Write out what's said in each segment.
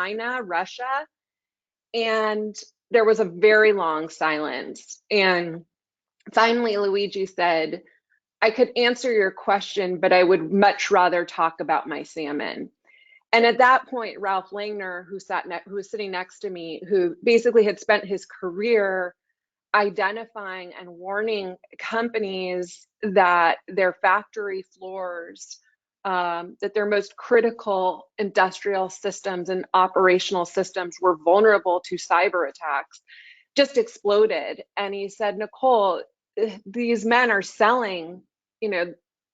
China, Russia, and there was a very long silence. And finally, Luigi said, I could answer your question, but I would much rather talk about my salmon. And at that point, Ralph Langner, who was sitting next to me, who basically had spent his career identifying and warning companies that their factory floors, that their most critical industrial systems and operational systems were vulnerable to cyber attacks, just exploded. And he said, Nicole, these men are selling,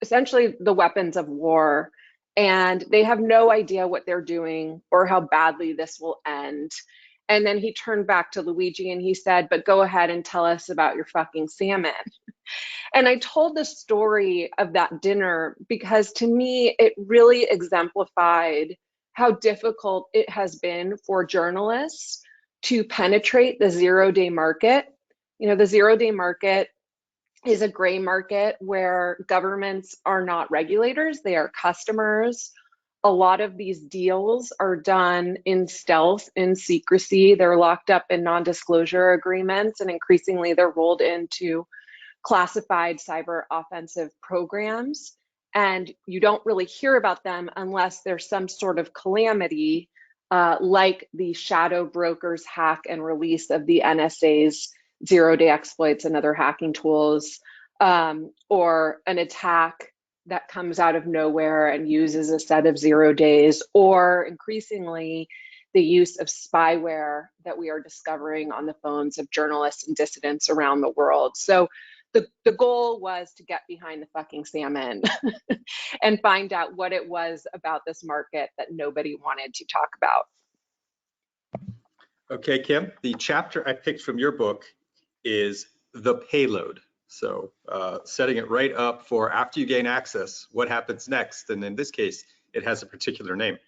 essentially the weapons of war, and they have no idea what they're doing or how badly this will end. And then he turned back to Luigi and he said, but go ahead and tell us about your fucking salmon. And I told the story of that dinner because to me, it really exemplified how difficult it has been for journalists to penetrate the zero-day market. The zero-day market is a gray market where governments are not regulators, they are customers. A lot of these deals are done in stealth, in secrecy. They're locked up in non-disclosure agreements, and increasingly they're rolled into classified cyber offensive programs. And you don't really hear about them unless there's some sort of calamity, like the shadow brokers hack and release of the NSA's zero-day exploits and other hacking tools, or an attack that comes out of nowhere and uses a set of 0 days, or increasingly the use of spyware that we are discovering on the phones of journalists and dissidents around the world. So the goal was to get behind the fucking salmon and find out what it was about this market that nobody wanted to talk about. Okay, Kim, the chapter I picked from your book is The Payload. So setting it right up for after you gain access, what happens next? And in this case, it has a particular name.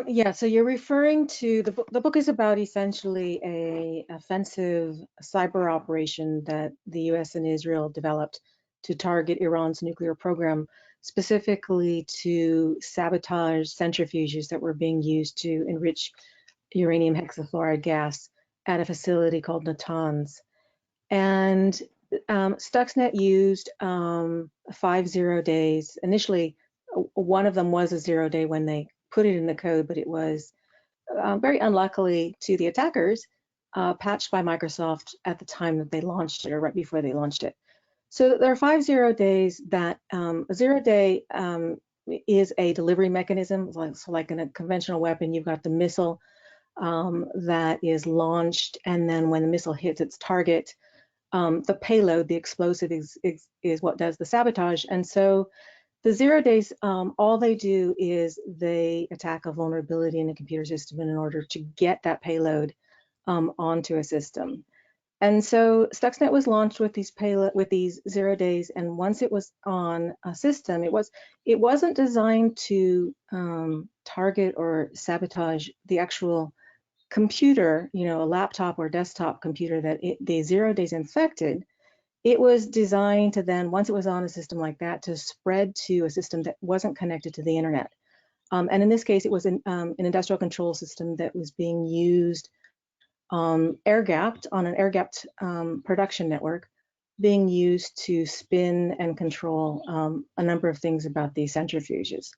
Yeah, so you're referring to the book is about essentially a offensive cyber operation that the US and Israel developed to target Iran's nuclear program, specifically to sabotage centrifuges that were being used to enrich uranium hexafluoride gas at a facility called Natanz. And Stuxnet used 5 0 days. Initially, one of them was a 0 day when they put it in the code, but it was very unluckily to the attackers, patched by Microsoft at the time that they launched it, or right before they launched it. So there are 5 0 days that a 0 day is a delivery mechanism. So like in a conventional weapon, you've got the missile that is launched, and then when the missile hits its target, the payload, the explosive, is what does the sabotage. And so the 0 days, all they do is they attack a vulnerability in a computer system in order to get that payload onto a system. And so Stuxnet was launched with these 0 days, and once it was on a system, it wasn't designed to target or sabotage the actual computer, a laptop or desktop computer that the 0 days infected. It was designed to then, once it was on a system like that, to spread to a system that wasn't connected to the internet. And in this case, it was an industrial control system that was being used air-gapped on an air-gapped production network, being used to spin and control a number of things about these centrifuges.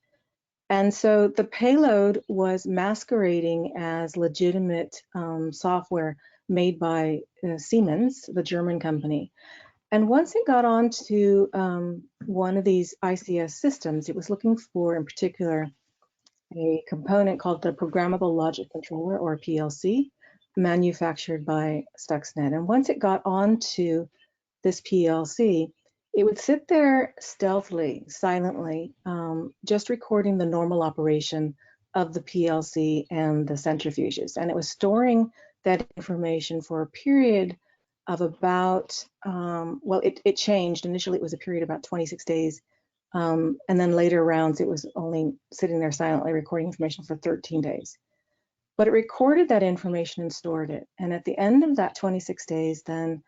And so the payload was masquerading as legitimate software made by Siemens, the German company. And once it got onto one of these ICS systems, it was looking for, in particular, a component called the Programmable Logic Controller, or PLC, manufactured by Stuxnet. And once it got onto this PLC, it would sit there stealthily, silently, just recording the normal operation of the PLC and the centrifuges. And it was storing that information for a period of about, it changed. Initially, it was a period of about 26 days. And then later rounds, it was only sitting there silently recording information for 13 days. But it recorded that information and stored it. And at the end of that 26 days, then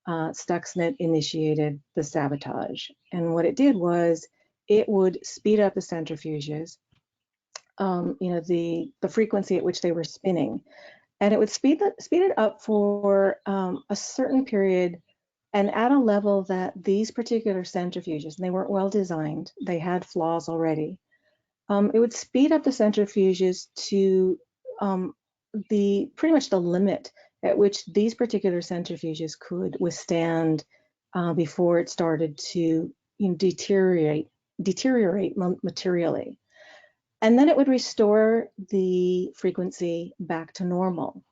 Stuxnet initiated the sabotage. And what it did was it would speed up the centrifuges. the frequency at which they were spinning. And it would speed it up for a certain period and at a level that these particular centrifuges, and they weren't well designed, they had flaws already. It would speed up the centrifuges to pretty much the limit at which these particular centrifuges could withstand before it started to deteriorate materially. And then it would restore the frequency back to normal.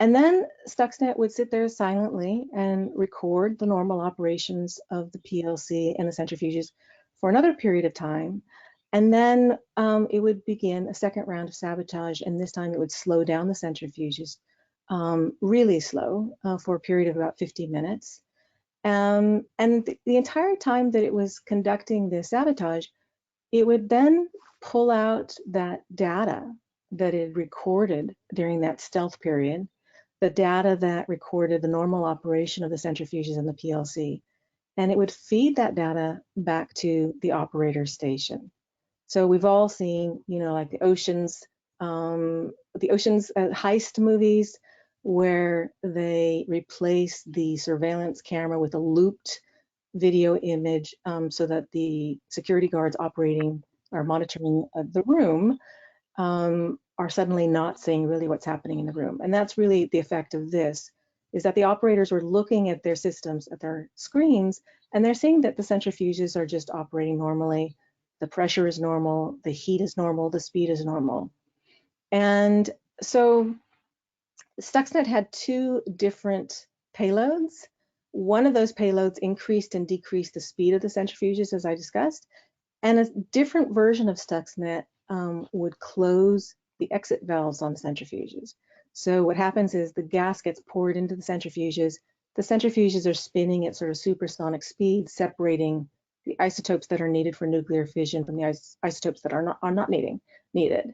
And then Stuxnet would sit there silently and record the normal operations of the PLC and the centrifuges for another period of time. And then it would begin a second round of sabotage, and this time it would slow down the centrifuges, really slow, for a period of about 50 minutes. And the entire time that it was conducting this sabotage, it would then pull out that data that it recorded during that stealth period, the data that recorded the normal operation of the centrifuges in the PLC, and it would feed that data back to the operator station. So we've all seen, like the Ocean's heist movies, where they replace the surveillance camera with a looped video image so that the security guards operating or monitoring the room are suddenly not seeing really what's happening in the room. And that's really the effect of this, is that the operators were looking at their systems, at their screens, and they're seeing that the centrifuges are just operating normally. The pressure is normal, the heat is normal, the speed is normal. And so Stuxnet had two different payloads. One of those payloads increased and decreased the speed of the centrifuges, as I discussed, and a different version of Stuxnet would close the exit valves on the centrifuges. So what happens is the gas gets poured into the centrifuges. The centrifuges are spinning at sort of supersonic speed, separating the isotopes that are needed for nuclear fission from the isotopes that are not needed.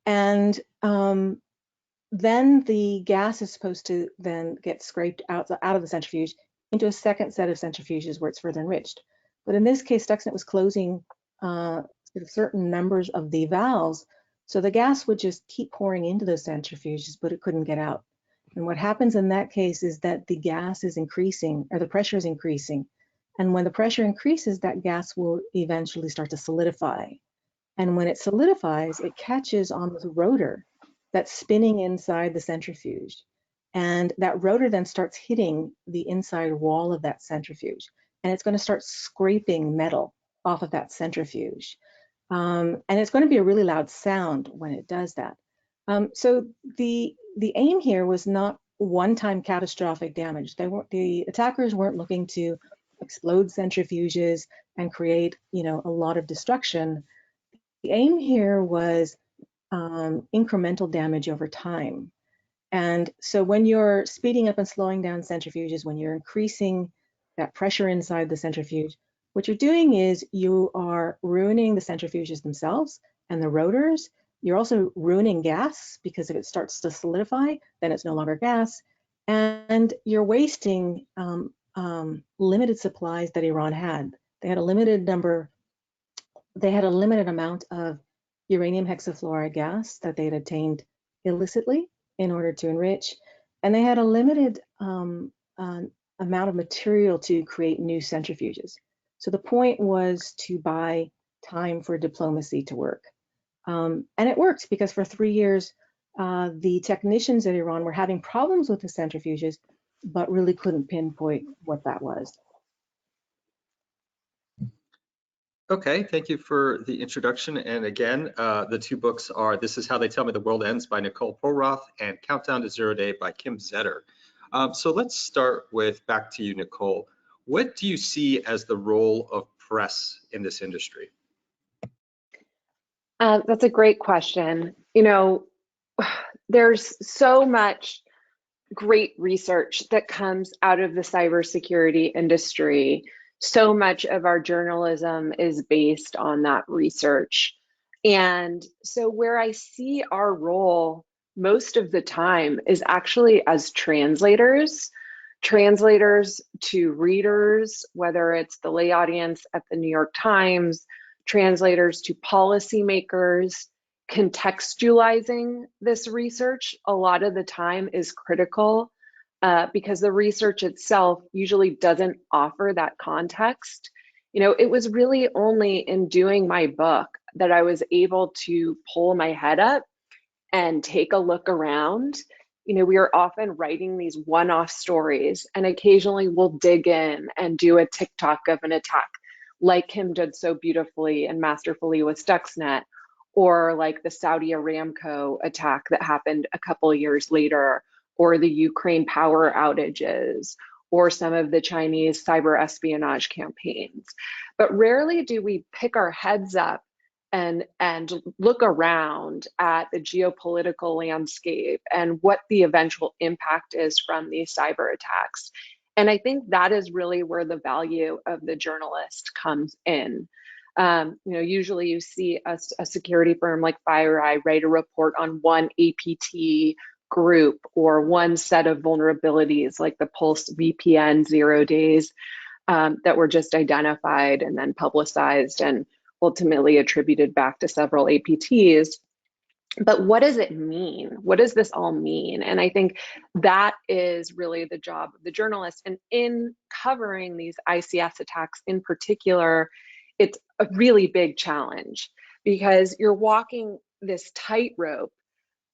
And then the gas is supposed to then get scraped out of the centrifuge into a second set of centrifuges where it's further enriched. But in this case, Stuxnet was closing sort of certain numbers of the valves, so the gas would just keep pouring into those centrifuges, but it couldn't get out. And what happens in that case is that the gas is increasing, or the pressure is increasing. And when the pressure increases, that gas will eventually start to solidify. And when it solidifies, it catches on the rotor that's spinning inside the centrifuge. And that rotor then starts hitting the inside wall of that centrifuge. And it's going to start scraping metal off of that centrifuge. And it's going to be a really loud sound when it does that. So the aim here was not one-time catastrophic damage. The attackers weren't looking to explode centrifuges and create, a lot of destruction. The aim here was incremental damage over time. And so when you're speeding up and slowing down centrifuges, when you're increasing that pressure inside the centrifuge, what you're doing is you are ruining the centrifuges themselves and the rotors. You're also ruining gas, because if it starts to solidify, then it's no longer gas. And you're wasting limited supplies that Iran had. They had a limited amount of uranium hexafluoride gas that they had obtained illicitly in order to enrich, and they had a limited amount of material to create new centrifuges. So the point was to buy time for diplomacy to work. And it worked, because for 3 years, the technicians in Iran were having problems with the centrifuges, but really couldn't pinpoint what that was. Okay, thank you for the introduction. And again, the two books are This Is How They Tell Me the World Ends by Nicole Perlroth and Countdown to Zero Day by Kim Zetter. So let's start with, back to you, Nicole. What do you see as the role of press in this industry? That's a great question. There's so much great research that comes out of the cybersecurity industry. So much of our journalism is based on that research. And so where I see our role most of the time is actually as translators to readers, whether it's the lay audience at the New York Times, translators to policymakers, contextualizing this research a lot of the time is critical, because the research itself usually doesn't offer that context. You know, it was really only in doing my book that I was able to pull my head up and take a look around. You know, we are often writing these one-off stories, and occasionally we'll dig in and do a TikTok of an attack, like Kim did so beautifully and masterfully with Stuxnet, or like the Saudi Aramco attack that happened a couple of years later, or the Ukraine power outages, or some of the Chinese cyber espionage campaigns. But rarely do we pick our heads up and look around at the geopolitical landscape and what the eventual impact is from these cyber attacks. And I think that is really where the value of the journalist comes in. You know, usually you see a security firm like FireEye write a report on one APT group or one set of vulnerabilities, like the Pulse VPN 0 days that were just identified and then publicized and ultimately attributed back to several APTs. But what does it mean? What does this all mean? And I think that is really the job of the journalist. And in covering these ICS attacks in particular, it's a really big challenge, because you're walking this tightrope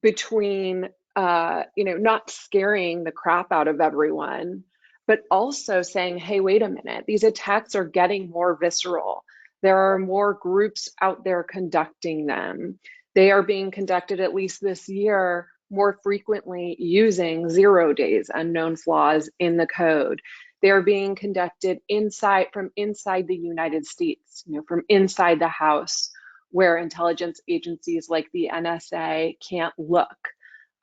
between, you know, not scaring the crap out of everyone, but also saying, hey, wait a minute, these attacks are getting more visceral. There are more groups out there conducting them. They are being conducted, at least this year, more frequently using 0 days, unknown flaws in the code. They are being conducted from inside the United States, you know, from inside the House, where intelligence agencies like the NSA can't look.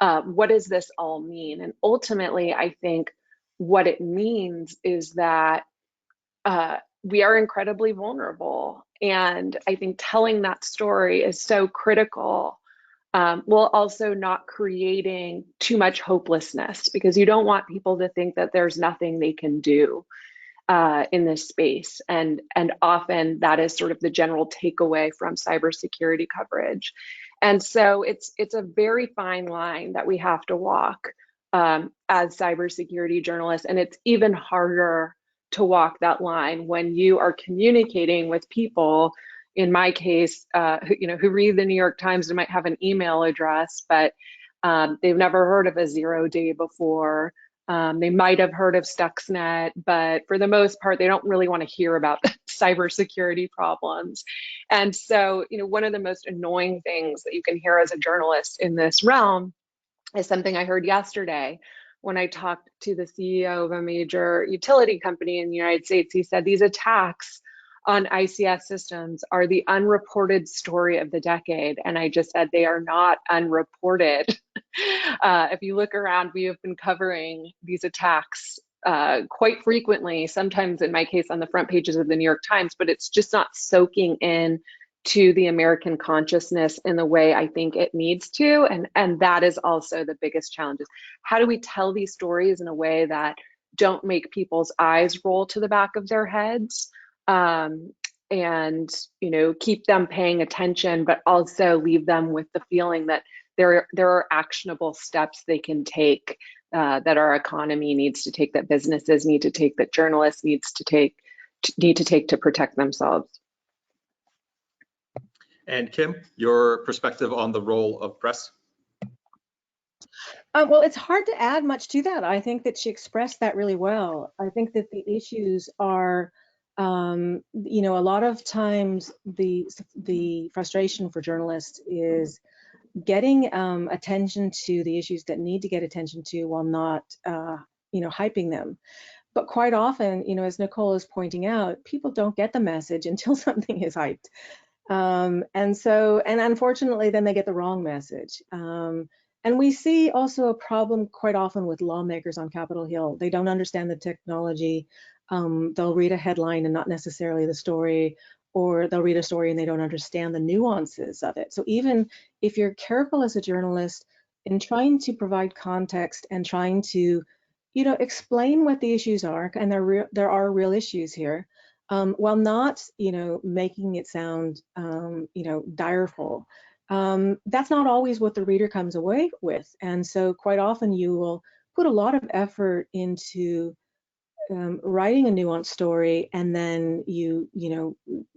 What does this all mean? And ultimately, I think what it means is that we are incredibly vulnerable. And I think telling that story is so critical, while also not creating too much hopelessness, because you don't want people to think that there's nothing they can do in this space. And often that is sort of the general takeaway from cybersecurity coverage. And so it's a very fine line that we have to walk as cybersecurity journalists. And it's even harder to walk that line when you are communicating with people, in my case, who read the New York Times and might have an email address, but they've never heard of a 0 day before. They might have heard of Stuxnet, but for the most part, they don't really want to hear about cybersecurity problems. And so, one of the most annoying things that you can hear as a journalist in this realm is something I heard yesterday when I talked to the CEO of a major utility company in the United States. He said these attacks on ICS systems are the unreported story of the decade. And I just said they are not unreported. If you look around, we have been covering these attacks quite frequently, sometimes in my case on the front pages of the New York Times, but it's just not soaking in to the American consciousness in the way I think it needs to. And that is also the biggest challenge. Is how do we tell these stories in a way that don't make people's eyes roll to the back of their heads, and keep them paying attention, but also leave them with the feeling that there are actionable steps they can take, that our economy needs to take, that businesses need to take, that journalists need to take to protect themselves. And Kim, your perspective on the role of press? Well, it's hard to add much to that. I think that she expressed that really well. I think that the issues are, a lot of times the frustration for journalists is getting attention to the issues that need to get attention to while not, hyping them. But quite often, as Nicole is pointing out, people don't get the message until something is hyped. And unfortunately, then they get the wrong message. And we see also a problem quite often with lawmakers on Capitol Hill. They don't understand the technology. They'll read a headline and not necessarily the story, or they'll read a story and they don't understand the nuances of it. So even if you're careful as a journalist in trying to provide context and trying to, explain what the issues are, and there are real issues here, while not, making it sound, direful, That's not always what the reader comes away with. And so quite often you will put a lot of effort into writing a nuanced story, and then you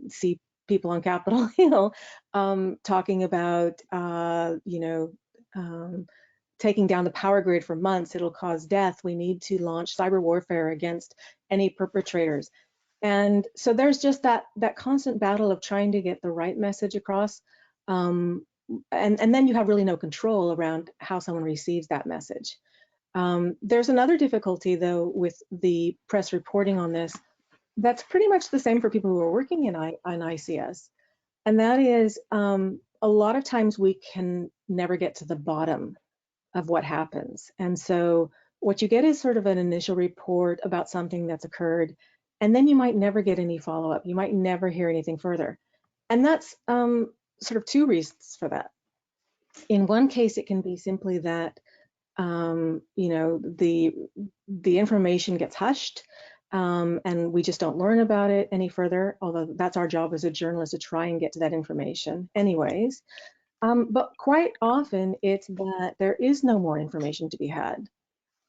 see people on Capitol Hill talking about taking down the power grid for months. It'll cause death. We need to launch cyber warfare against any perpetrators. And so there's just that constant battle of trying to get the right message across. And then you have really no control around how someone receives that message. There's another difficulty, though, with the press reporting on this that's pretty much the same for people who are working in ICS. And that is, a lot of times we can never get to the bottom of what happens. And so what you get is sort of an initial report about something that's occurred, and then you might never get any follow-up. You might never hear anything further. And that's sort of two reasons for that. In one case, it can be simply that the information gets hushed, and we just don't learn about it any further, although that's our job as a journalist to try and get to that information anyways. But quite often it's that there is no more information to be had.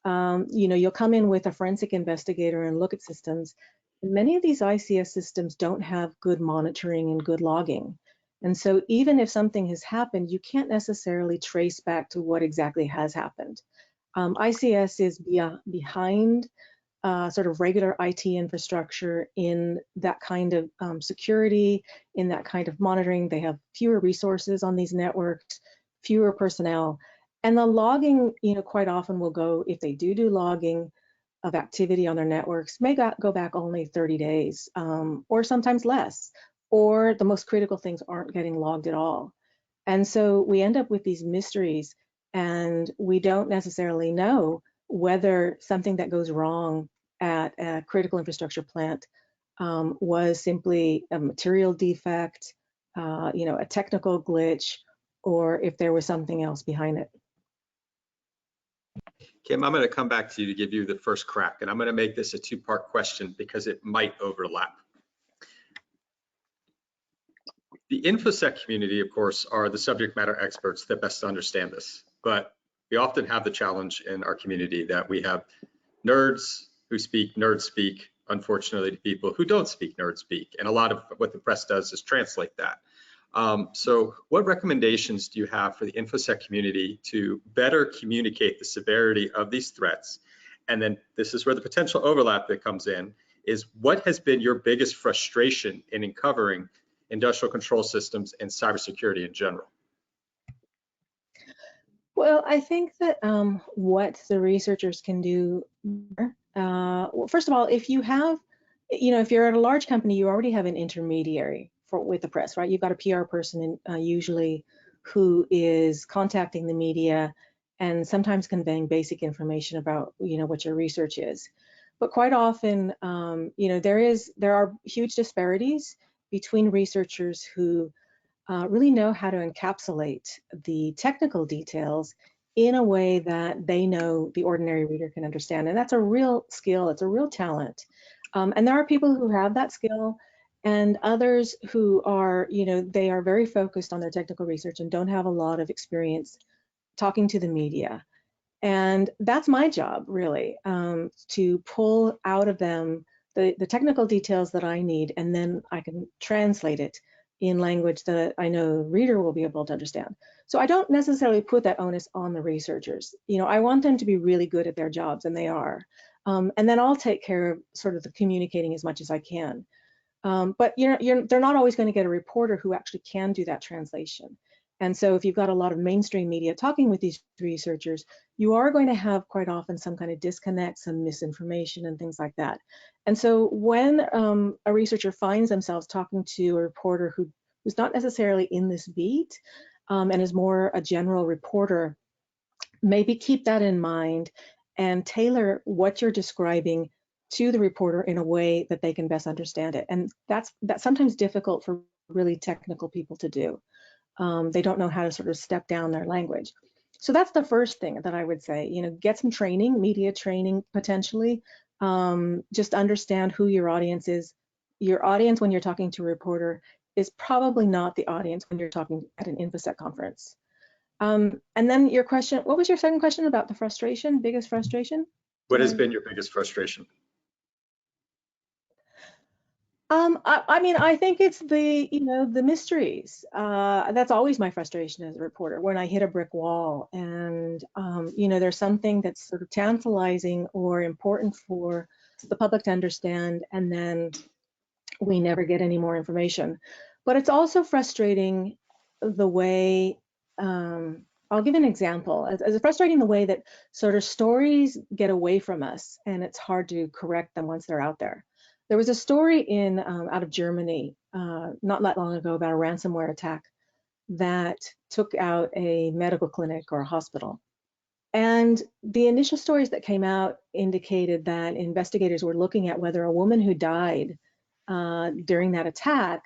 You'll come in with a forensic investigator and look at systems. And many of these ICS systems don't have good monitoring and good logging. And so even if something has happened, you can't necessarily trace back to what exactly has happened. ICS is behind sort of regular IT infrastructure in that kind of security, in that kind of monitoring. They have fewer resources on these networks, fewer personnel. And the logging, quite often will go, if they do logging of activity on their networks, may go back only 30 days, or sometimes less, or the most critical things aren't getting logged at all. And so we end up with these mysteries, and we don't necessarily know whether something that goes wrong at a critical infrastructure plant was simply a material defect, a technical glitch, or if there was something else behind it. Kim, I'm going to come back to you to give you the first crack, and I'm going to make this a two-part question because it might overlap. The InfoSec community, of course, are the subject matter experts that best understand this, but we often have the challenge in our community that we have nerds who speak nerd speak, unfortunately, to people who don't speak nerd speak, and a lot of what the press does is translate that. So what recommendations do you have for the InfoSec community to better communicate the severity of these threats? And then this is where the potential overlap that comes in, is what has been your biggest frustration in uncovering industrial control systems and cybersecurity in general? Well, I think that what the researchers can do, well, first of all, if you have, if you're at a large company, you already have an intermediary with the press, right? You've got a PR person usually who is contacting the media and sometimes conveying basic information about, what your research is. But quite often, there are huge disparities between researchers who really know how to encapsulate the technical details in a way that they know the ordinary reader can understand. And that's a real skill, it's a real talent. And there are people who have that skill, and others who are, they are very focused on their technical research and don't have a lot of experience talking to the media. And that's my job, really, to pull out of them the technical details that I need, and then I can translate it in language that I know the reader will be able to understand. So I don't necessarily put that onus on the researchers. I want them to be really good at their jobs, and they are. And then I'll take care of sort of the communicating as much as I can. But they're not always going to get a reporter who actually can do that translation. And so if you've got a lot of mainstream media talking with these researchers, you are going to have quite often some kind of disconnect, some misinformation and things like that. And so when a researcher finds themselves talking to a reporter who's not necessarily in this beat and is more a general reporter, maybe keep that in mind and tailor what you're describing to the reporter in a way that they can best understand it. And that's sometimes difficult for really technical people to do. They don't know how to sort of step down their language. So that's the first thing that I would say, get some training, media training potentially. Just understand who your audience is. Your audience, when you're talking to a reporter, is probably not the audience when you're talking at an InfoSec conference. And then your question, what was your second question about the frustration, biggest frustration? What has been your biggest frustration? I mean, I think it's the mysteries. That's always my frustration as a reporter, when I hit a brick wall and, there's something that's sort of tantalizing or important for the public to understand, and then we never get any more information. But it's also frustrating the way, I'll give an example. It's frustrating the way that sort of stories get away from us, and it's hard to correct them once they're out there. There was a story out of Germany not that long ago about a ransomware attack that took out a medical clinic or a hospital. And the initial stories that came out indicated that investigators were looking at whether a woman who died during that attack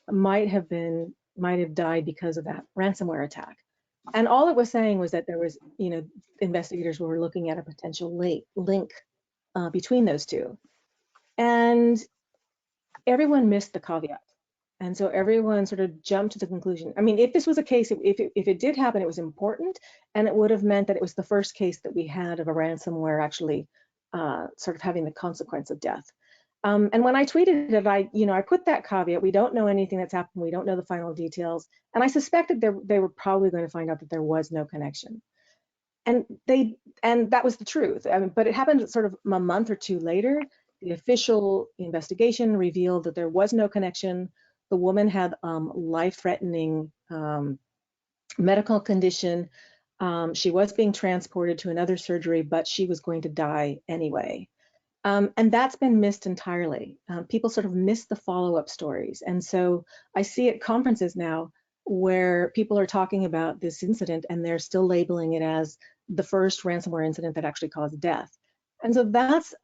might have died because of that ransomware attack. And all it was saying was that there was, investigators were looking at a potential link between those two. And everyone missed the caveat. And so everyone sort of jumped to the conclusion. I mean, if this was a case, if it did happen, it was important, and it would have meant that it was the first case that we had of a ransomware actually sort of having the consequence of death. And when I tweeted it, I put that caveat: we don't know anything that's happened, we don't know the final details, and I suspected they were probably going to find out that there was no connection. And that was the truth. I mean, but it happened sort of a month or two later. The official investigation revealed that there was no connection. The woman had life-threatening medical condition. She was being transported to another surgery, but she was going to die anyway. And that's been missed entirely. People sort of miss the follow-up stories. And so I see at conferences now where people are talking about this incident and they're still labeling it as the first ransomware incident that actually caused death. And so that's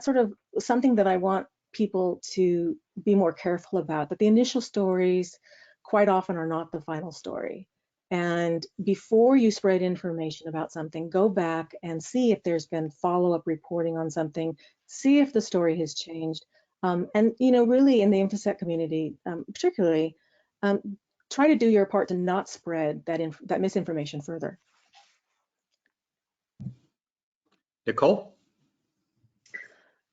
sort of something that I want people to be more careful about, that the initial stories quite often are not the final story. And before you spread information about something, go back and see if there's been follow-up reporting on something, see if the story has changed. And, really in the InfoSec community, particularly, try to do your part to not spread that misinformation further. Nicole?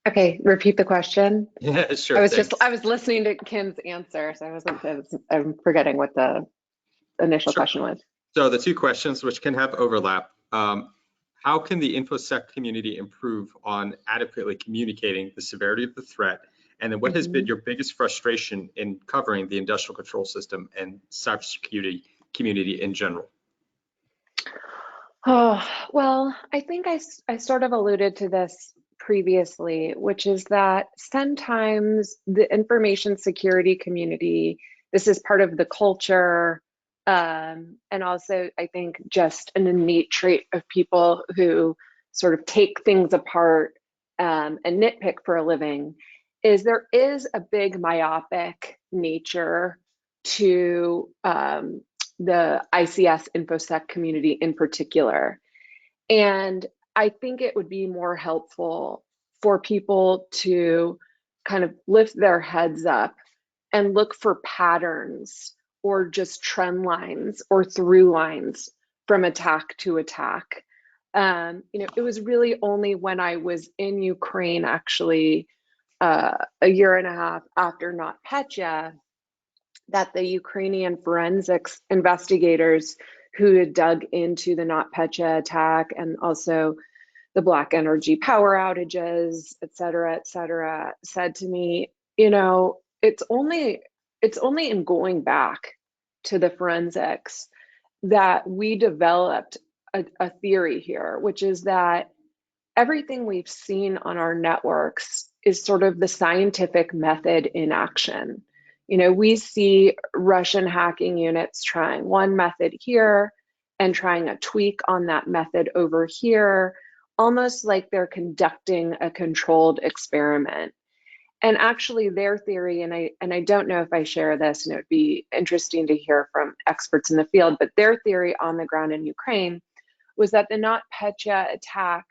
Okay, repeat the question. Yeah, sure. I was listening to Kim's answer, so I'm forgetting what the initial question was. So the two questions, which can have overlap. How can the InfoSec community improve on adequately communicating the severity of the threat? And then what has been your biggest frustration in covering the industrial control system and cybersecurity community in general? Oh, well, I think I sort of alluded to this previously, which is that sometimes the information security community, this is part of the culture, and also I think just an innate trait of people who sort of take things apart and nitpick for a living, is there is a big myopic nature to the ICS InfoSec community in particular. And I think it would be more helpful for people to kind of lift their heads up and look for patterns or just trend lines or through lines from attack to attack. It was really only when I was in Ukraine, actually, a year and a half after NotPetya, that the Ukrainian forensics investigators who had dug into the NotPetya attack and also the Black Energy power outages, et cetera, said to me, it's only in going back to the forensics that we developed a theory here, which is that everything we've seen on our networks is sort of the scientific method in action. We see Russian hacking units trying one method here and trying a tweak on that method over here, almost like they're conducting a controlled experiment. And actually their theory, and I don't know if I share this, and it would be interesting to hear from experts in the field, but their theory on the ground in Ukraine was that the NotPetya attack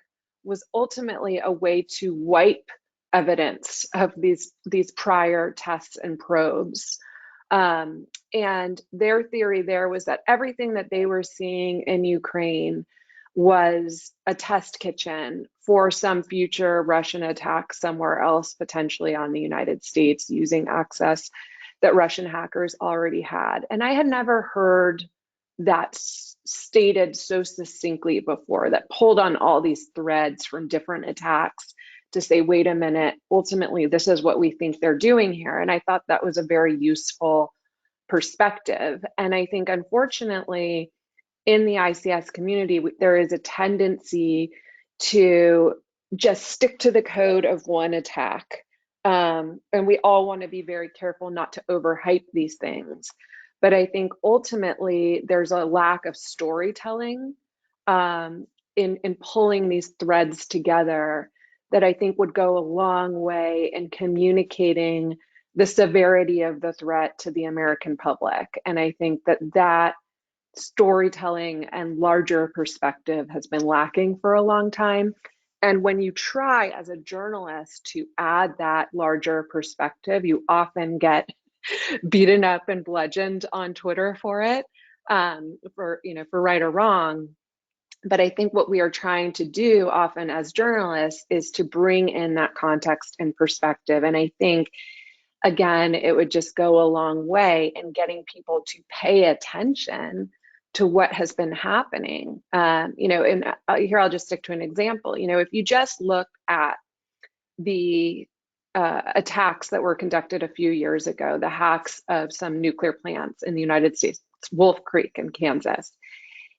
was ultimately a way to wipe evidence of these prior tests and probes, And their theory there was that everything that they were seeing in Ukraine was a test kitchen for some future Russian attack somewhere else, potentially on the United States, using access that Russian hackers already had. And I had never heard that stated so succinctly before, that pulled on all these threads from different attacks to say, wait a minute, ultimately, this is what we think they're doing here. And I thought that was a very useful perspective. And I think, unfortunately, in the ICS community, there is a tendency to just stick to the code of one attack. And we all want to be very careful not to overhype these things. But I think ultimately there's a lack of storytelling in pulling these threads together that I think would go a long way in communicating the severity of the threat to the American public. And I think that storytelling and larger perspective has been lacking for a long time. And when you try as a journalist to add that larger perspective, you often get beaten up and bludgeoned on Twitter for it, for right or wrong. But I think what we are trying to do often as journalists is to bring in that context and perspective. And I think, again, it would just go a long way in getting people to pay attention to what has been happening. And here I'll just stick to an example. If you just look at the attacks that were conducted a few years ago, the hacks of some nuclear plants in the United States, Wolf Creek in Kansas,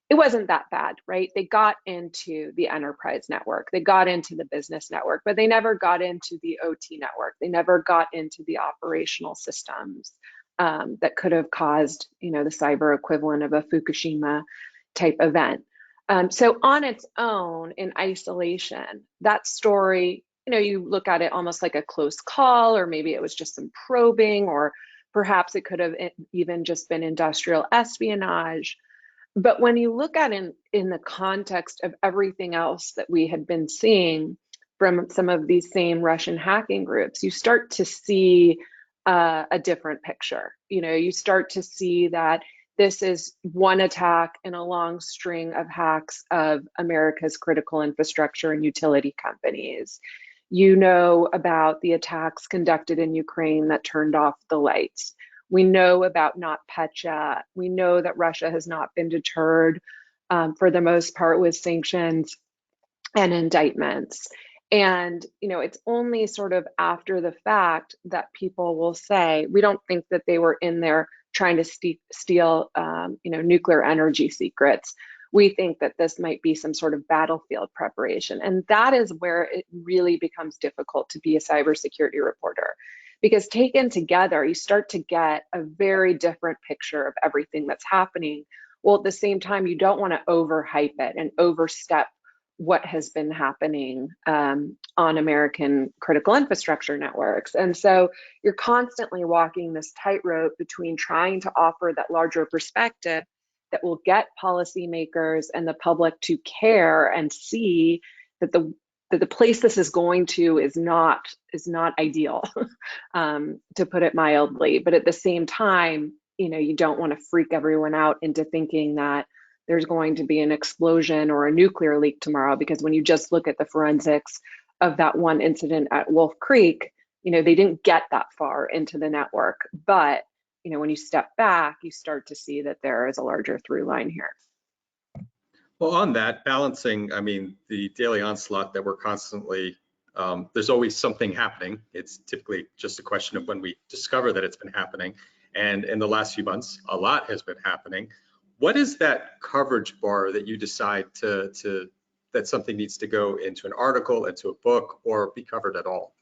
it wasn't that bad, right? They got into the enterprise network, they got into the business network, but they never got into the OT network. They never got into the operational systems that could have caused, the cyber equivalent of a Fukushima type event. So on its own, in isolation, that story, you look at it almost like a close call, or maybe it was just some probing, or perhaps it could have even just been industrial espionage. But when you look at it in the context of everything else that we had been seeing from some of these same Russian hacking groups, you start to see a different picture. You start to see that this is one attack in a long string of hacks of America's critical infrastructure and utility companies. You know about the attacks conducted in Ukraine that turned off the lights. We know about NotPetya. We know that Russia has not been deterred for the most part with sanctions and indictments. And, it's only sort of after the fact that people will say, we don't think that they were in there trying to steal, nuclear energy secrets. We think that this might be some sort of battlefield preparation. And that is where it really becomes difficult to be a cybersecurity reporter. Because taken together, you start to get a very different picture of everything that's happening. Well, at the same time, you don't want to overhype it and overstep what has been happening on American critical infrastructure networks. And so you're constantly walking this tightrope between trying to offer that larger perspective that will get policymakers and the public to care and see that the place this is going to is not ideal, to put it mildly. But at the same time, you don't want to freak everyone out into thinking that there's going to be an explosion or a nuclear leak tomorrow, because when you just look at the forensics of that one incident at Wolf Creek, they didn't get that far into the network. But, when you step back, you start to see that there is a larger through line here. Well, on that, balancing, the daily onslaught that we're constantly, there's always something happening. It's typically just a question of when we discover that it's been happening. And in the last few months, a lot has been happening. What is that coverage bar that you decide that something needs to go into an article, into a book, or be covered at all?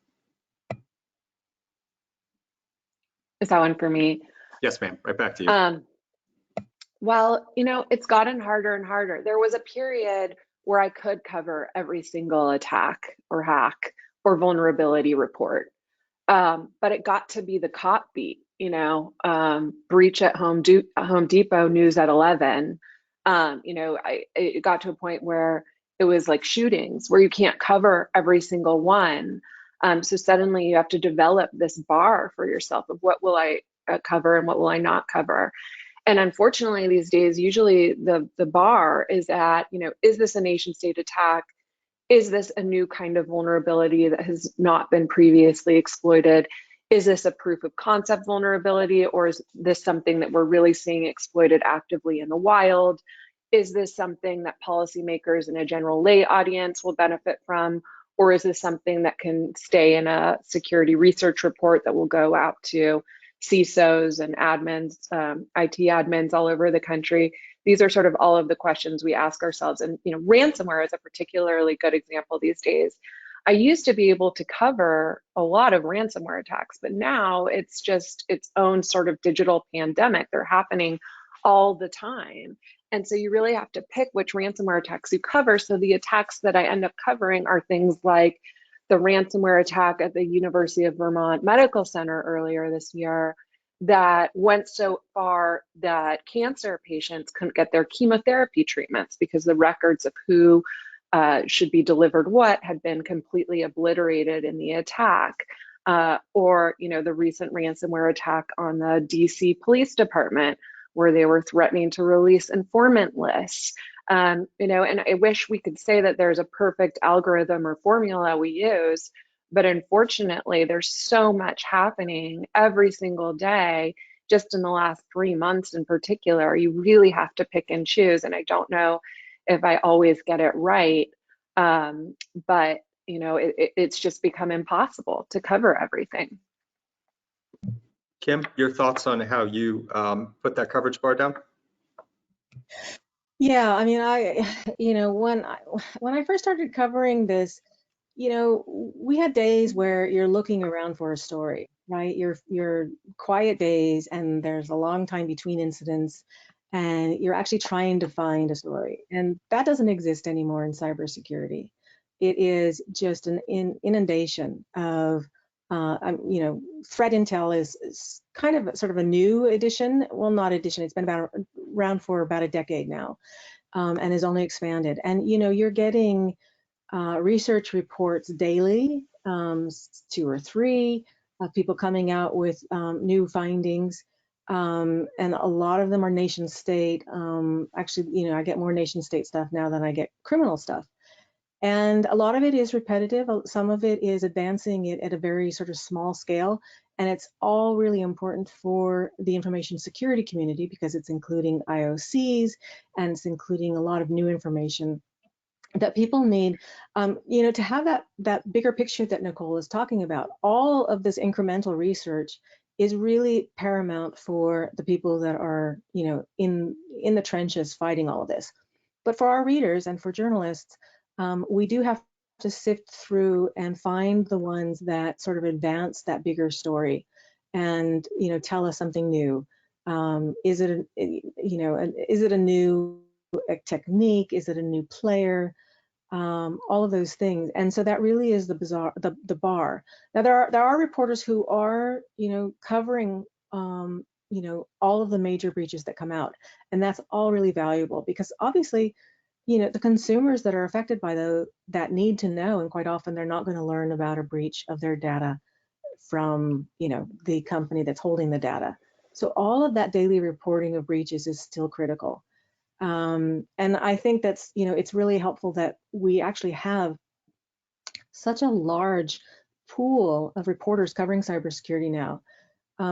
Is that one for me? Yes, ma'am. Right back to you. Well, it's gotten harder and harder. There was a period where I could cover every single attack or hack or vulnerability report. But it got to be the cop beat, breach at Home Depot, news at 11. It got to a point where it was like shootings where you can't cover every single one. So suddenly you have to develop this bar for yourself of what will I cover and what will I not cover. And unfortunately, these days, usually the bar is at, is this a nation state attack? Is this a new kind of vulnerability that has not been previously exploited? Is this a proof of concept vulnerability, or is this something that we're really seeing exploited actively in the wild? Is this something that policymakers and a general lay audience will benefit from? Or is this something that can stay in a security research report that will go out to CISOs and admins, IT admins all over the country? These are sort of all of the questions we ask ourselves. And ransomware is a particularly good example these days. I used to be able to cover a lot of ransomware attacks, but now it's just its own sort of digital pandemic. They're happening all the time. And so you really have to pick which ransomware attacks you cover. So the attacks that I end up covering are things like the ransomware attack at the University of Vermont Medical Center earlier this year that went so far that cancer patients couldn't get their chemotherapy treatments because the records of who should be delivered what had been completely obliterated in the attack. Or the recent ransomware attack on the DC Police Department, where they were threatening to release informant lists. And I wish we could say that there's a perfect algorithm or formula we use, but unfortunately, there's so much happening every single day. Just in the last 3 months in particular, you really have to pick and choose. And I don't know if I always get it right, but it's just become impossible to cover everything. Kim, your thoughts on how you put that coverage bar down? Yeah, I mean, when I first started covering this, we had days where you're looking around for a story, right? Your quiet days, and there's a long time between incidents, and you're actually trying to find a story, and that doesn't exist anymore in cybersecurity. It is just an inundation of threat intel is kind of sort of a new addition. Well, not addition. It's been around for about a decade now, and has only expanded. And you're getting research reports daily, 2 or 3 of people coming out with new findings, and a lot of them are nation state. Actually, I get more nation state stuff now than I get criminal stuff. And a lot of it is repetitive. Some of it is advancing it at a very sort of small scale. And it's all really important for the information security community because it's including IOCs and it's including a lot of new information that people need, to have that bigger picture that Nicole is talking about. All of this incremental research is really paramount for the people that are, in the trenches fighting all of this. But for our readers and for journalists, we do have to sift through and find the ones that sort of advance that bigger story and, tell us something new. Is it a new technique? Is it a new player? All of those things. And so that really is the bar. Now there are reporters who are, covering, all of the major breaches that come out. And that's all really valuable because obviously, the consumers that are affected by that need to know, and quite often they're not going to learn about a breach of their data from, the company that's holding the data. So all of that daily reporting of breaches is still critical. And I think that's, it's really helpful that we actually have such a large pool of reporters covering cybersecurity now,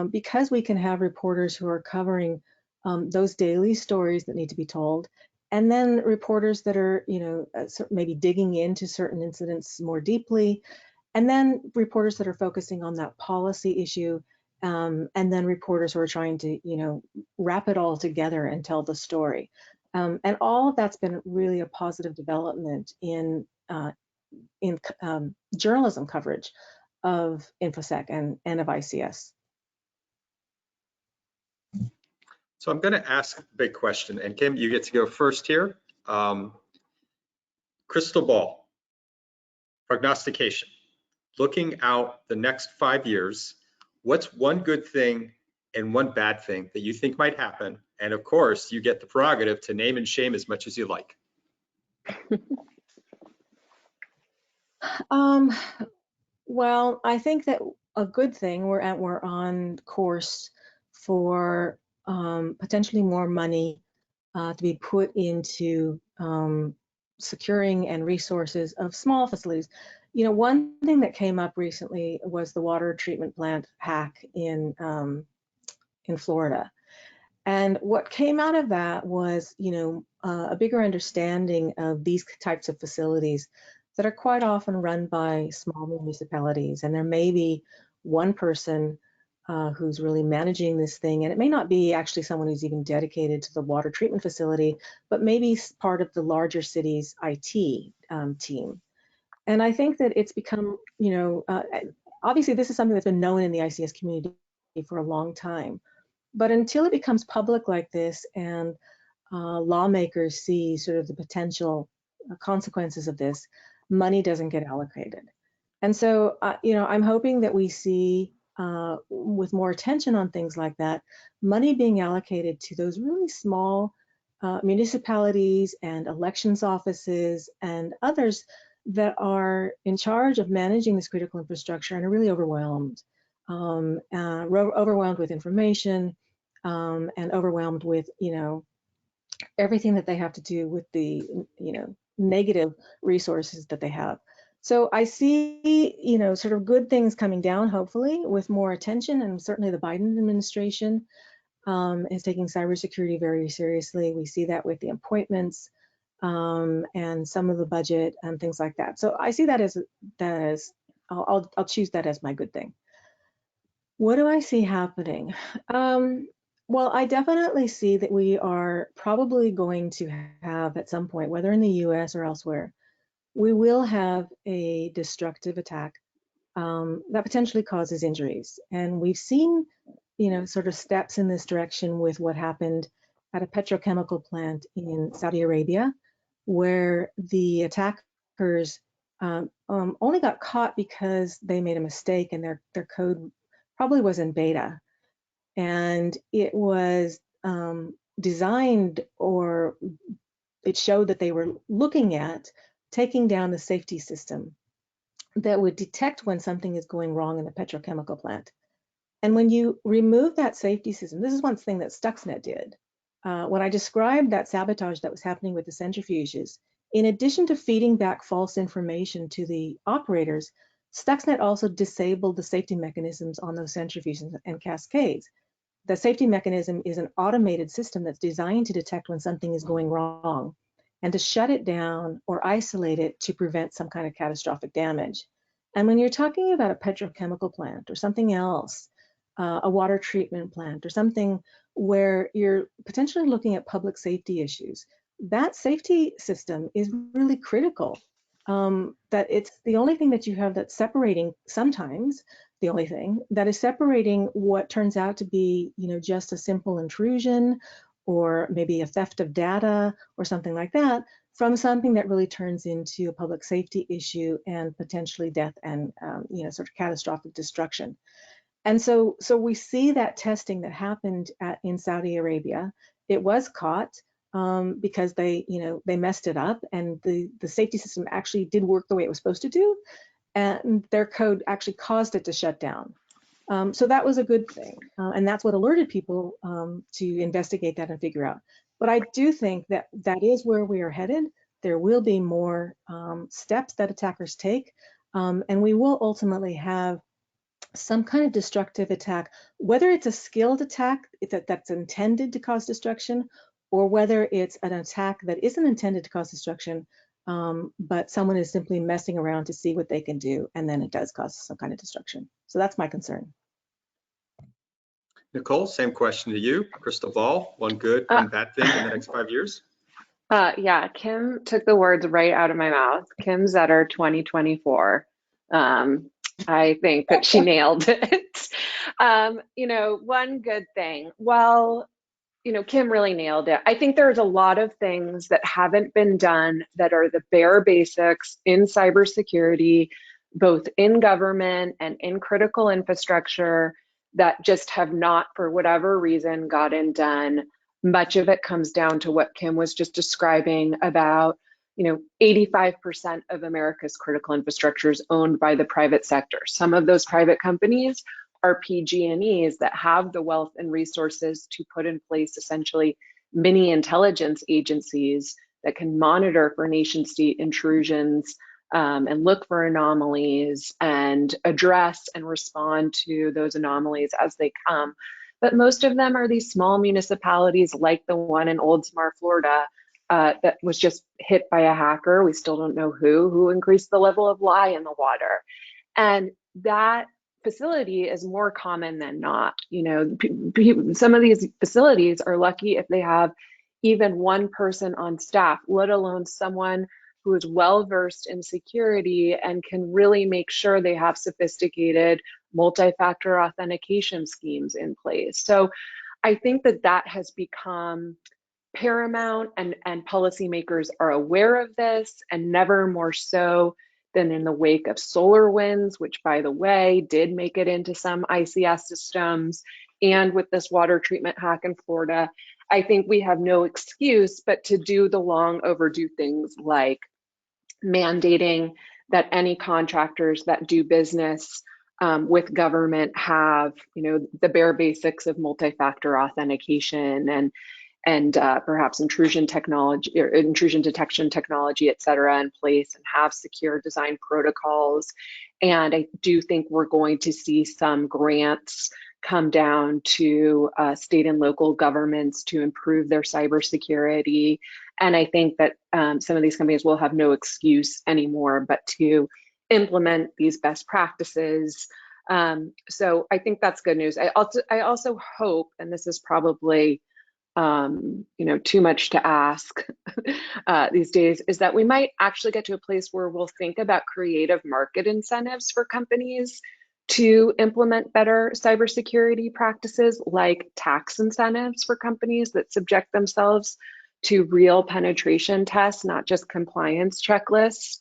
because we can have reporters who are covering those daily stories that need to be told, and then reporters that are, maybe digging into certain incidents more deeply, and then reporters that are focusing on that policy issue, and then reporters who are trying to, wrap it all together and tell the story. And all of that's been really a positive development in journalism coverage of InfoSec and of ICS. So I'm going to ask a big question, and Kim, you get to go first here. Crystal ball, prognostication, looking out the next 5 years, what's one good thing and one bad thing that you think might happen? And of course, you get the prerogative to name and shame as much as you like. Well, I think that a good thing, we're on course for potentially more money to be put into securing and resources of small facilities. You know, one thing that came up recently was the water treatment plant hack in Florida. And what came out of that was, you know, a bigger understanding of these types of facilities that are quite often run by small municipalities. And there may be one person who's really managing this thing. And it may not be actually someone who's even dedicated to the water treatment facility, but maybe part of the larger city's IT team. And I think that it's become, you know, obviously this is something that's been known in the ICS community for a long time. But until it becomes public like this and lawmakers see sort of the potential consequences of this, money doesn't get allocated. And so, you know, I'm hoping that we see, with more attention on things like that, money being allocated to those really small municipalities and elections offices and others that are in charge of managing this critical infrastructure and are really overwhelmed. Overwhelmed with information and overwhelmed with, you know, everything that they have to do with the, you know, negative resources that they have. So I see, you know, sort of good things coming down, hopefully, with more attention, and certainly the Biden administration is taking cybersecurity very seriously. We see that with the appointments and some of the budget and things like that. So I see that as I'll choose that as my good thing. What do I see happening? Well, I definitely see that we are probably going to have at some point, whether in the US or elsewhere, we will have a destructive attack that potentially causes injuries. And we've seen, you know, sort of steps in this direction with what happened at a petrochemical plant in Saudi Arabia, where the attackers only got caught because they made a mistake and their code probably was in beta. And it was designed, or it showed that they were looking at taking down the safety system that would detect when something is going wrong in the petrochemical plant. And when you remove that safety system, this is one thing that Stuxnet did. When I described that sabotage that was happening with the centrifuges, in addition to feeding back false information to the operators, Stuxnet also disabled the safety mechanisms on those centrifuges and cascades. The safety mechanism is an automated system that's designed to detect when something is going wrong and to shut it down or isolate it to prevent some kind of catastrophic damage. And when you're talking about a petrochemical plant or something else, a water treatment plant or something where you're potentially looking at public safety issues, that safety system is really critical. That it's the only thing that you have that's separating, sometimes the only thing that is separating what turns out to be, you know, just a simple intrusion or maybe a theft of data or something like that, from something that really turns into a public safety issue and potentially death and, you know, sort of catastrophic destruction. And so we see that testing that happened in Saudi Arabia. It was caught because they, you know, they messed it up, and the safety system actually did work the way it was supposed to do, and their code actually caused it to shut down. So that was a good thing, and that's what alerted people to investigate that and figure out. But I do think that that is where we are headed. There will be more steps that attackers take, and we will ultimately have some kind of destructive attack, whether it's a skilled attack that's intended to cause destruction, or whether it's an attack that isn't intended to cause destruction, but someone is simply messing around to see what they can do, and then it does cause some kind of destruction. So that's my concern. Nicole, same question to you. Crystal ball, one good, one bad thing in the next 5 years? Yeah, Kim took the words right out of my mouth. Kim Zetter 2024. I think that she nailed it. You know, one good thing. Well, you know, Kim really nailed it. I think there's a lot of things that haven't been done that are the bare basics in cybersecurity, both in government and in critical infrastructure, that just have not, for whatever reason, gotten done. Much of it comes down to what Kim was just describing about, you know, 85% of America's critical infrastructure is owned by the private sector. Some of those private companies are PG&Es that have the wealth and resources to put in place essentially mini intelligence agencies that can monitor for nation state intrusions and look for anomalies and address and respond to those anomalies as they come. But most of them are these small municipalities like the one in Oldsmar, Florida, that was just hit by a hacker. We still don't know who increased the level of lye in the water. And that facility is more common than not. You know, some of these facilities are lucky if they have even one person on staff, let alone someone who is well versed in security and can really make sure they have sophisticated multi-factor authentication schemes in place. So I think that that has become paramount, and policymakers are aware of this, and never more so than in the wake of SolarWinds, which, by the way, did make it into some ICS systems, and with this water treatment hack in Florida. I think we have no excuse but to do the long overdue things like mandating that any contractors that do business with government have, you know, the bare basics of multi-factor authentication and perhaps intrusion technology or intrusion detection technology, et cetera, in place, and have secure design protocols. And I do think we're going to see some grants come down to state and local governments to improve their cybersecurity. And I think that some of these companies will have no excuse anymore but to implement these best practices. So I think that's good news. I also hope, and this is probably you know, too much to ask these days, is that we might actually get to a place where we'll think about creative market incentives for companies to implement better cybersecurity practices, like tax incentives for companies that subject themselves to real penetration tests, not just compliance checklists.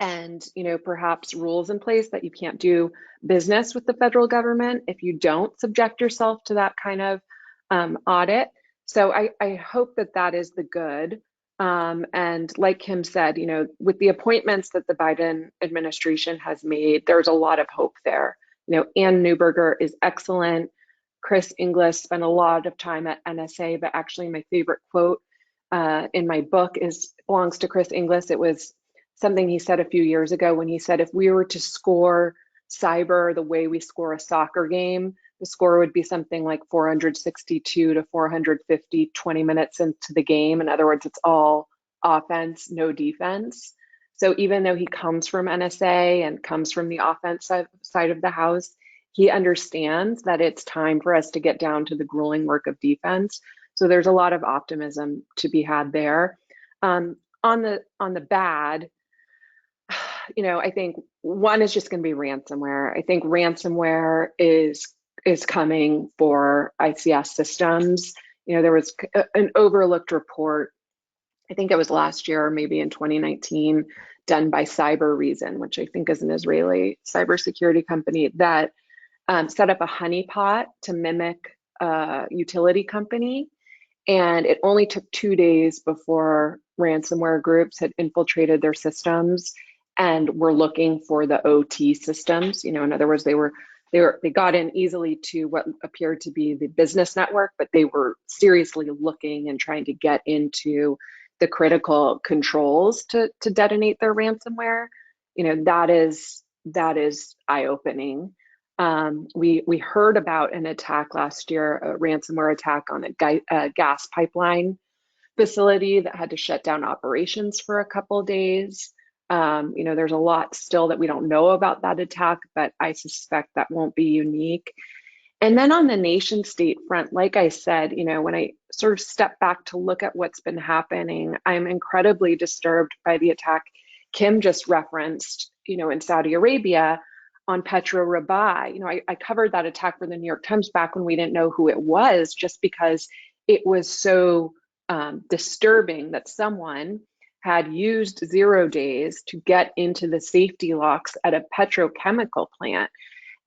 And, you know, perhaps rules in place that you can't do business with the federal government if you don't subject yourself to that kind of audit. So I hope that that is the good. And like Kim said, you know, with the appointments that the Biden administration has made, there's a lot of hope there. You know, Ann Neuberger is excellent. Chris Inglis spent a lot of time at NSA, but actually my favorite quote in my book belongs to Chris Inglis. It was something he said a few years ago when he said, if we were to score cyber the way we score a soccer game, the score would be something like 462 to 450 20 minutes into the game. In other words, it's all offense, no defense. So even though he comes from NSA and comes from the offense side of the house, he understands that it's time for us to get down to the grueling work of defense. So there's a lot of optimism to be had there. On the bad, you know, I think one is just going to be ransomware. I think ransomware is coming for ICS systems. You know, there was an overlooked report, I think it was last year or maybe in 2019, done by Cyber Reason, which I think is an Israeli cybersecurity company that set up a honeypot to mimic a utility company. And it only took 2 days before ransomware groups had infiltrated their systems and were looking for the OT systems. You know, in other words, they got in easily to what appeared to be the business network, but they were seriously looking and trying to get into the critical controls to detonate their ransomware. You know, that is eye-opening. We heard about an attack last year, a ransomware attack on a gas pipeline facility that had to shut down operations for a couple of days. You know, there's a lot still that we don't know about that attack, but I suspect that won't be unique. And then on the nation state front, like I said, you know, when I sort of step back to look at what's been happening, I'm incredibly disturbed by the attack Kim just referenced, you know, in Saudi Arabia on Petro Rabai. You know, I covered that attack for the New York Times back when we didn't know who it was, just because it was so disturbing that someone had used 0 days to get into the safety locks at a petrochemical plant.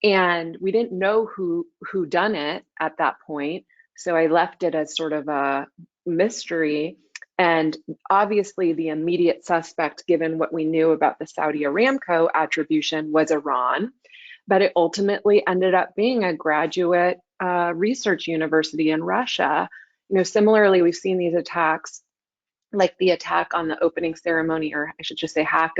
And we didn't know who done it at that point. So I left it as sort of a mystery. And obviously the immediate suspect, given what we knew about the Saudi Aramco attribution, was Iran. but it ultimately ended up being a graduate research university in Russia. Similarly, we've seen these attacks, like the attack on the opening ceremony, or I should just say hack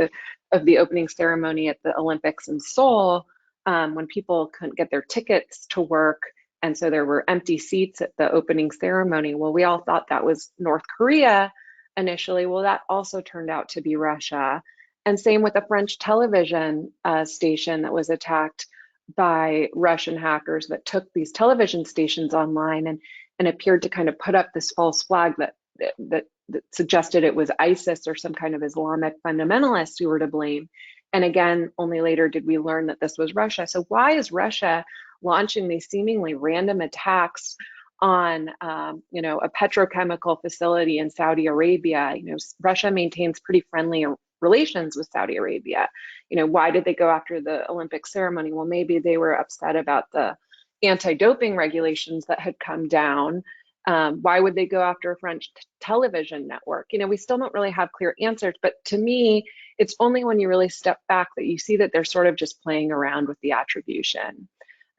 of the opening ceremony at the Olympics in Seoul, when people couldn't get their tickets to work. And so there were empty seats at the opening ceremony. Well, we all thought that was North Korea initially. Well, that also turned out to be Russia. And same with a French television station that was attacked by Russian hackers that took these television stations online and appeared to kind of put up this false flag that suggested it was ICS or some kind of Islamic fundamentalists who were to blame. And again, only later did we learn that this was Russia. So why is Russia launching these seemingly random attacks on, a petrochemical facility in Saudi Arabia? Russia maintains pretty friendly relations with Saudi Arabia. Why did they go after the Olympic ceremony? Well, maybe they were upset about the anti-doping regulations that had come down. Why would they go after a French television network? We still don't really have clear answers, but to me, it's only when you really step back that you see that they're sort of just playing around with the attribution.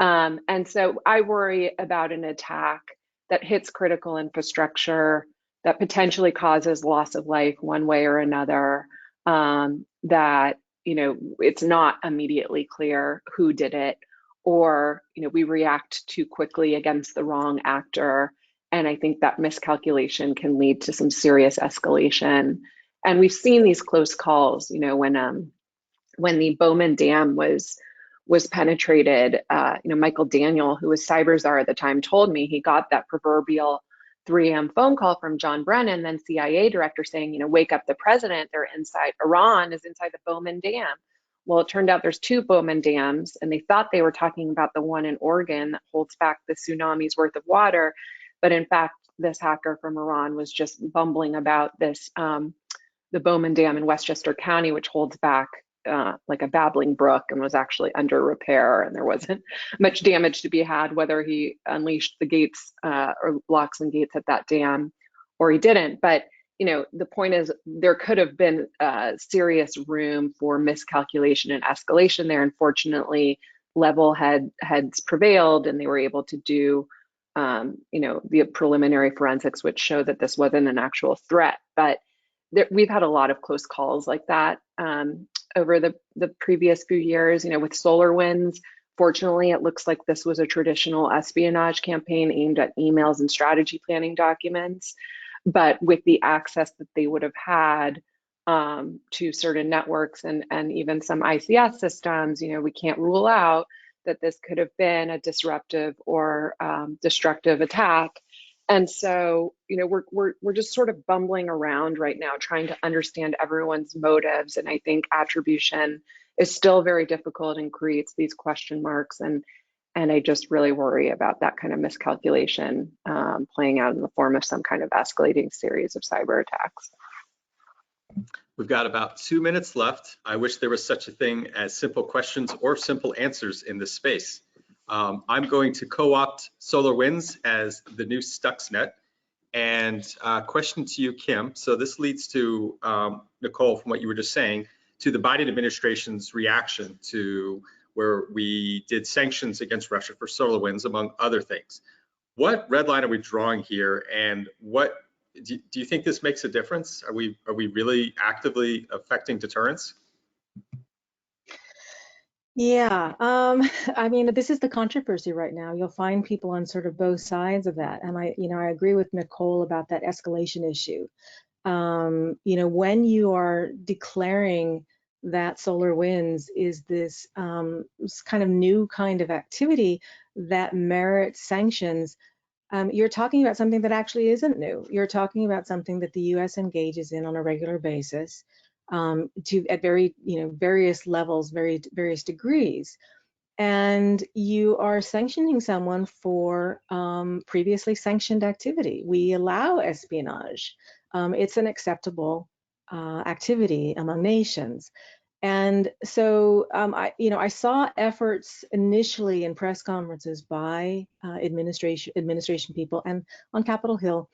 And so I worry about an attack that hits critical infrastructure, that potentially causes loss of life one way or another, that, it's not immediately clear who did it, or, we react too quickly against the wrong actor. And I think that miscalculation can lead to some serious escalation. And we've seen these close calls, when the Bowman Dam was penetrated, Michael Daniel, who was cyber czar at the time, told me he got that proverbial 3 a.m. phone call from John Brennan, then CIA director, saying, wake up the president, they're inside, Iran is inside the Bowman Dam. Well, it turned out there's 2 Bowman dams, and they thought they were talking about the one in Oregon that holds back the tsunami's worth of water. But in fact, this hacker from Iran was just bumbling about this, the Bowman Dam in Westchester County, which holds back like a babbling brook and was actually under repair, and there wasn't much damage to be had, whether he unleashed the gates or locks and gates at that dam or he didn't. But the point is, there could have been serious room for miscalculation and escalation there. Unfortunately, level heads prevailed, and they were able to do the preliminary forensics, which show that this wasn't an actual threat. But we've had a lot of close calls like that over the previous few years. With SolarWinds, fortunately, it looks like this was a traditional espionage campaign aimed at emails and strategy planning documents. But with the access that they would have had to certain networks and even some ICS systems, we can't rule out that this could have been a disruptive or destructive attack. And so, we're just sort of bumbling around right now, trying to understand everyone's motives. And I think attribution is still very difficult and creates these question marks. And I just really worry about that kind of miscalculation playing out in the form of some kind of escalating series of cyber attacks. We've got about 2 minutes left. I wish there was such a thing as simple questions or simple answers in this space. I'm going to co-opt SolarWinds as the new Stuxnet. And question to you, Kim. So this leads to, Nicole, from what you were just saying, to the Biden administration's reaction to where we did sanctions against Russia for SolarWinds, among other things. What red line are we drawing here, and what do you think this makes a difference? Are we really actively affecting deterrence? Yeah, I mean, this is the controversy right now. You'll find people on sort of both sides of that. And I agree with Nicole about that escalation issue. When you are declaring that SolarWinds is this kind of new kind of activity that merits sanctions, you're talking about something that actually isn't new. You're talking about something that the U.S. engages in on a regular basis at various levels, various degrees. And you are sanctioning someone for previously sanctioned activity. We allow espionage. It's an acceptable activity among nations. And so I saw efforts initially in press conferences by administration people and on Capitol Hill,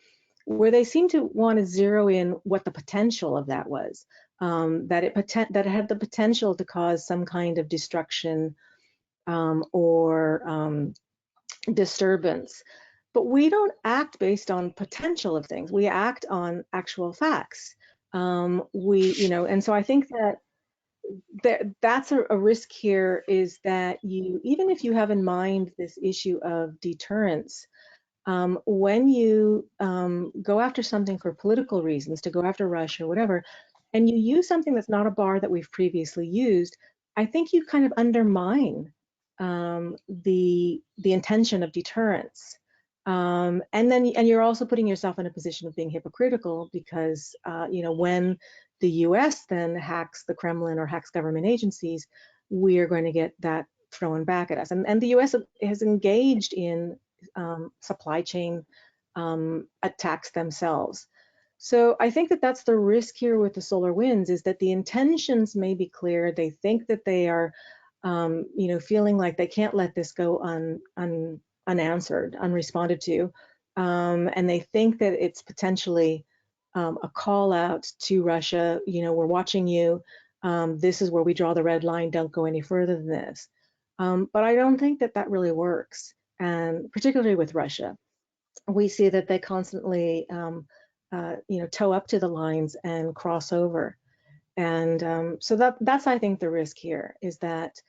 where they seemed to want to zero in what the potential of that was, that it had the potential to cause some kind of destruction or disturbance. But we don't act based on potential of things. We act on actual facts. And so I think that's a risk here, is that even if you have in mind this issue of deterrence, when you go after something for political reasons, to go after Russia or whatever, and you use something that's not a bar that we've previously used, I think you kind of undermine the intention of deterrence. And you're also putting yourself in a position of being hypocritical, because when the U.S. then hacks the Kremlin or hacks government agencies, we are going to get that thrown back at us. And the U.S. has engaged in supply chain attacks themselves. So I think that's the risk here with the solar winds, is that the intentions may be clear. They think that they are, feeling like they can't let this go unanswered, unresponded to, and they think that it's potentially a call out to Russia. We're watching you. This is where we draw the red line. Don't go any further than this. But I don't think that really works, and particularly with Russia, we see that they constantly, toe up to the lines and cross over. And so that's, I think, the risk here, is that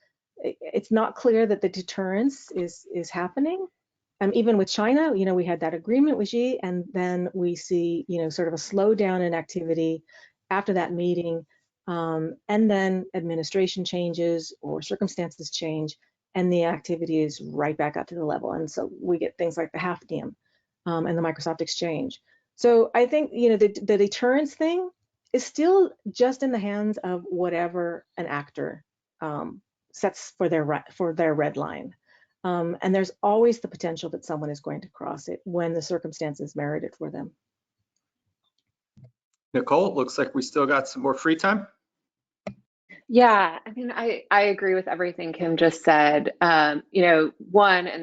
it's not clear that the deterrence is happening. Even with China, we had that agreement with Xi, and then we see, sort of a slowdown in activity after that meeting, and then administration changes or circumstances change, and the activity is right back up to the level. And so we get things like the Hafnium and the Microsoft Exchange. So I think, the deterrence thing is still just in the hands of whatever an actor sets for their red line. And there's always the potential that someone is going to cross it when the circumstances merit it for them. Nicole, it looks like we still got some more free time. Yeah, I mean, I agree with everything Kim just said. One,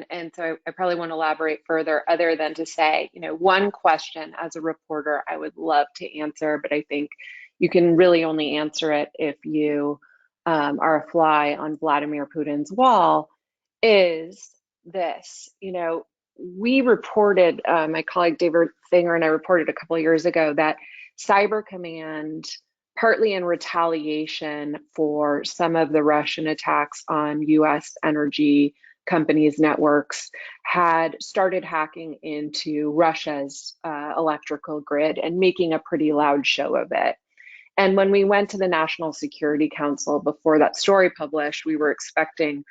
and so I probably won't elaborate further, other than to say, one question as a reporter I would love to answer, but I think you can really only answer it if you are a fly on Vladimir Putin's wall, is this. We reported, my colleague David Finger and I reported a couple of years ago that Cyber Command, partly in retaliation for some of the Russian attacks on US energy companies' networks, had started hacking into Russia's electrical grid and making a pretty loud show of it. And when we went to the National Security Council before that story published, we were expecting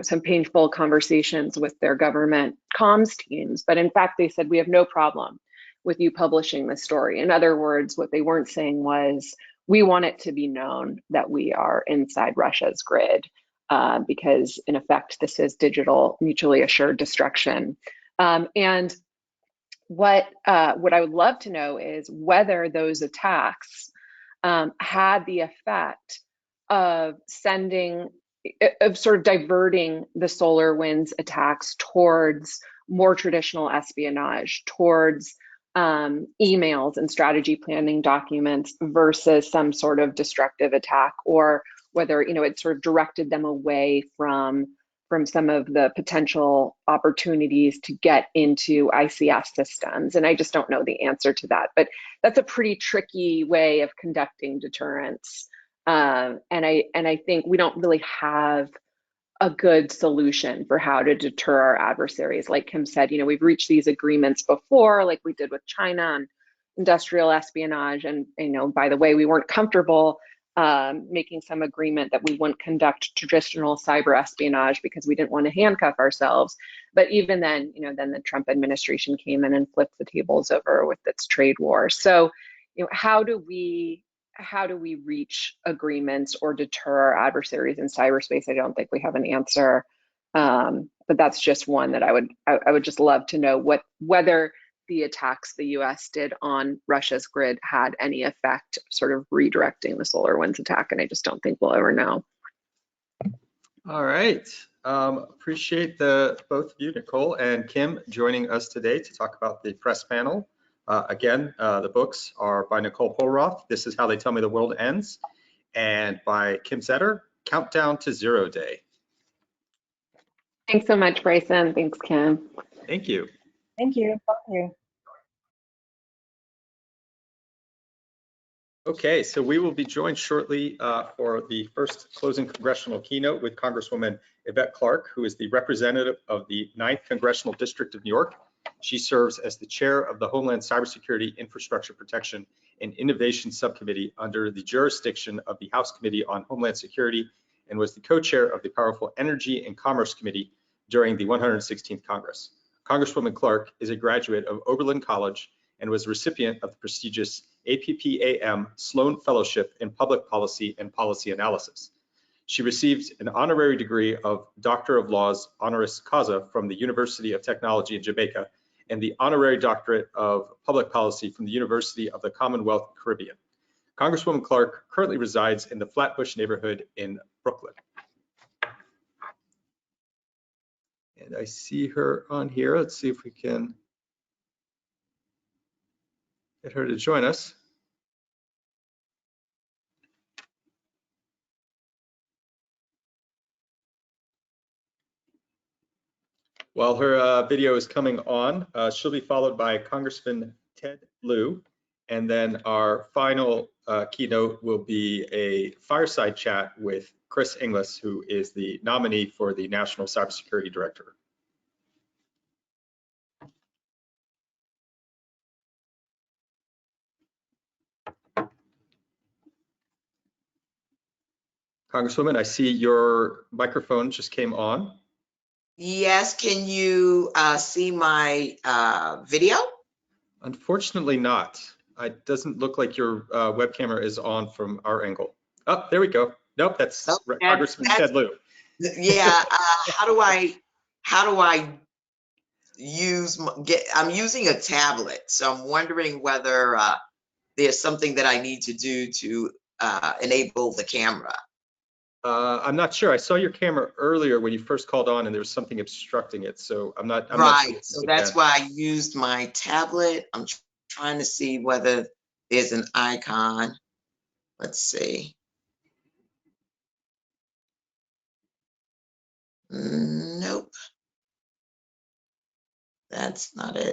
some painful conversations with their government comms teams. But in fact, they said, we have no problem with you publishing this story. In other words, what they weren't saying was, we want it to be known that we are inside Russia's grid, because in effect, this is digital mutually assured destruction. And what I would love to know is whether those attacks had the effect of sort of diverting the SolarWinds attacks towards more traditional espionage, towards emails and strategy planning documents versus some sort of destructive attack, or whether it sort of directed them away from some of the potential opportunities to get into ICS systems. And I just don't know the answer to that, but that's a pretty tricky way of conducting deterrence. And I think we don't really have a good solution for how to deter our adversaries. Like Kim said, we've reached these agreements before, like we did with China on industrial espionage. And, by the way, we weren't comfortable making some agreement that we wouldn't conduct traditional cyber espionage because we didn't want to handcuff ourselves. But even then, then the Trump administration came in and flipped the tables over with its trade war. So, how do we reach agreements or deter our adversaries in cyberspace? I don't think we have an answer, but that's just one that I would just love to know whether the attacks the U.S. did on Russia's grid had any effect, sort of redirecting the SolarWinds attack, and I just don't think we'll ever know. All right, appreciate both of you, Nicole and Kim, joining us today to talk about the press panel. Again, the books are by Nicole Perlroth, This Is How They Tell Me the World Ends, and by Kim Zetter, Countdown to Zero Day. Thanks so much, Bryson. Thanks, Kim. Thank you. Thank you. Thank you. Okay, so we will be joined shortly for the first closing congressional keynote with Congresswoman Yvette Clarke, who is the representative of the 9th Congressional District of New York. She serves as the chair of the Homeland Cybersecurity Infrastructure Protection and Innovation Subcommittee under the jurisdiction of the House Committee on Homeland Security and was the co-chair of the powerful Energy and Commerce Committee during the 116th Congress. Congresswoman Clarke is a graduate of Oberlin College and was recipient of the prestigious APPAM Sloan Fellowship in Public Policy and Policy Analysis. She received an honorary degree of Doctor of Laws honoris causa from the University of Technology in Jamaica and the honorary doctorate of Public Policy from the University of the Commonwealth Caribbean. Congresswoman Clarke currently resides in the Flatbush neighborhood in Brooklyn. And I see her on here. Let's see if we can get her to join us. While her video is coming on, she'll be followed by Congressman Ted Lieu, and then our final keynote will be a fireside chat with Chris Inglis, who is the nominee for the National Cybersecurity Director. Congresswoman, I see your microphone just came on. Yes, can you see my video? Unfortunately not. It doesn't look like your web camera is on from our angle. Oh, there we go. Nope, that's Congressman Ted Lieu. Yeah, how do I use, I'm using a tablet, so I'm wondering whether there's something that I need to do to enable the camera. I'm not sure. I saw your camera earlier when you first called on and there was something obstructing it. So I'm not Right, sure. so that's why I used my tablet. I'm trying to see whether there's an icon. Let's see. Nope. That's not it.